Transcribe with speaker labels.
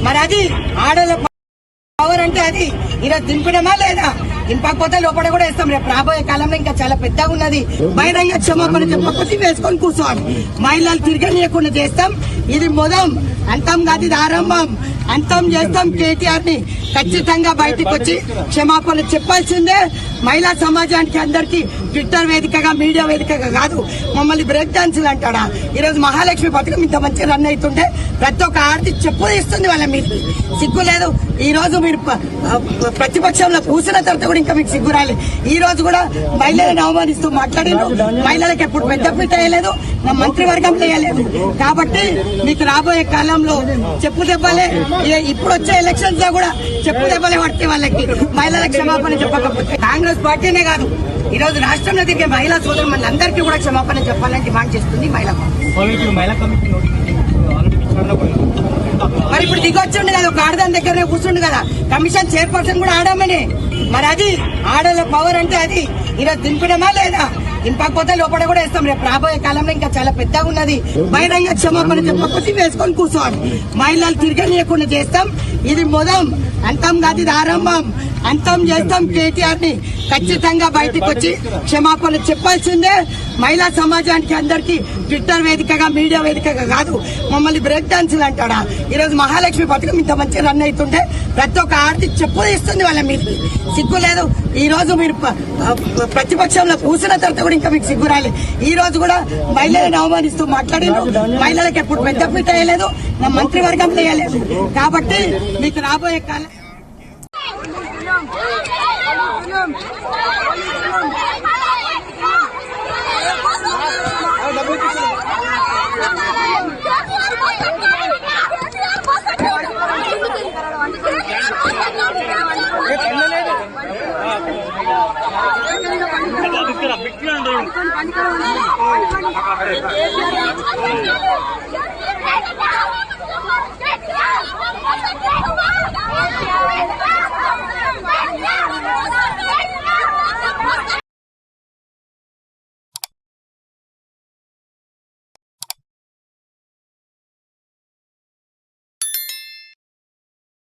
Speaker 1: మరి అది ఆడల పవర్ అంటే అది ఈరోజు దింపడమా లేదా? దింపకపోతే లోపల కూడా వేస్తాం. రేపు రాబోయే కాలంలో ఇంకా చాలా పెద్దగా ఉన్నది. బహిరంగ క్షమాపణ చెప్పకపోతే వేసుకొని కూర్చోవాలి. మహిళలు తిరగనీయకుండా చేస్తాం. ఇది మొదం, అంతం కాదు, ఇది ఆరంభం. అంతం చేస్తాం. కేటీఆర్ ని ఖచ్చితంగా బయటకు వచ్చి క్షమాపణ చెప్పాల్సిందే. మహిళా సమాజానికి అందరికీ ట్విట్టర్ వేదికగా, మీడియా వేదికగా కాదు. మమ్మల్ని బ్రేక్ డాన్సులు అంటాడా? ఈరోజు మహాలక్ష్మి పథకం ఇంత మంచి రన్ అవుతుంటే ప్రతి ఒక్క ఆర్తి చెప్పు తీస్తుంది వాళ్ళ మీదకి. సిగ్గు లేదు. ఈ రోజు మీరు ప్రతిపక్షంలో కూర్చున్న తర్వాత కూడా ఇంకా మీకు సిగ్గు రాలేదు. ఈ రోజు కూడా మహిళలను అవమానిస్తూ మాట్లాడారు. మహిళలకు ఎప్పుడు పెద్దపీట వేయలేదు, నా మంత్రివర్గం వేయలేదు. కాబట్టి మీకు రాబోయే కాలంలో చెప్పు దెబ్బలే. ఇప్పుడు వచ్చే ఎలక్షన్స్ లో కూడా చెప్పు దెబ్బలే పడితే వాళ్ళకి మహిళలకు క్షమాపణ చెప్పకపోతే. కాంగ్రెస్ పార్టీనే కాదు, ఈ రోజు రాష్ట్రంలో తిరిగే మహిళా సోదరు మనందరికీ కూడా క్షమాపణ చెప్పాలని డిమాండ్ చేస్తుంది మహిళా కమిటీ. మరి ఇప్పుడు దిగొచ్చుండు కదా, ఒక ఆడదాని దగ్గరనే కూర్చుండు కదా. కమిషన్ చైర్పర్సన్ కూడా ఆడమనే. మరి అది ఆడల పవర్ అంటే అది ఈరోజు దింపడమా లేదా? దింపకపోతే లోపల కూడా వేస్తాం. రేపు రాబోయే కాలంలో ఇంకా చాలా పెద్దగా ఉన్నది. బహిరంగ క్షమాపణ చెప్పకపోతే వేసుకొని కూర్చోవాలి. మహిళలు తిరగనీయకుండా చేస్తాం. ఇది మొదం, అంతం కాదు, ఇది ఆరంభం. అంతం చేస్తాం. కేటీఆర్ ని ఖచ్చితంగా బయటకు వచ్చి క్షమాపణ చెప్పాల్సిందే. మహిళా సమాజానికి అందరికీ ట్విట్టర్ వేదికగా, మీడియా వేదికగా కాదు. మమ్మల్ని బ్రేక్ డాన్సులు అంటాడా? ఈరోజు మహాలక్ష్మి పథకం ఇంత మంచి రన్ అవుతుంటే ప్రతి ఒక్క ఆర్తి చెప్పు తీస్తుంది వాళ్ళ మీదకి. సిగ్గు లేదు. ఈ రోజు మీరు ప్రతిపక్షంలో కూర్చున్న తర్వాత కూడా ఇంకా మీకు సిగ్గు రాలేదు. ఈ రోజు కూడా మహిళలను అవమానిస్తూ మాట్లాడారు. మహిళలకు ఎప్పుడు పెద్దపీట వేయలేదు, నా మంత్రివర్గం వేయలేదు. కాబట్టి మీకు రాబోయే కాలం
Speaker 2: Bikin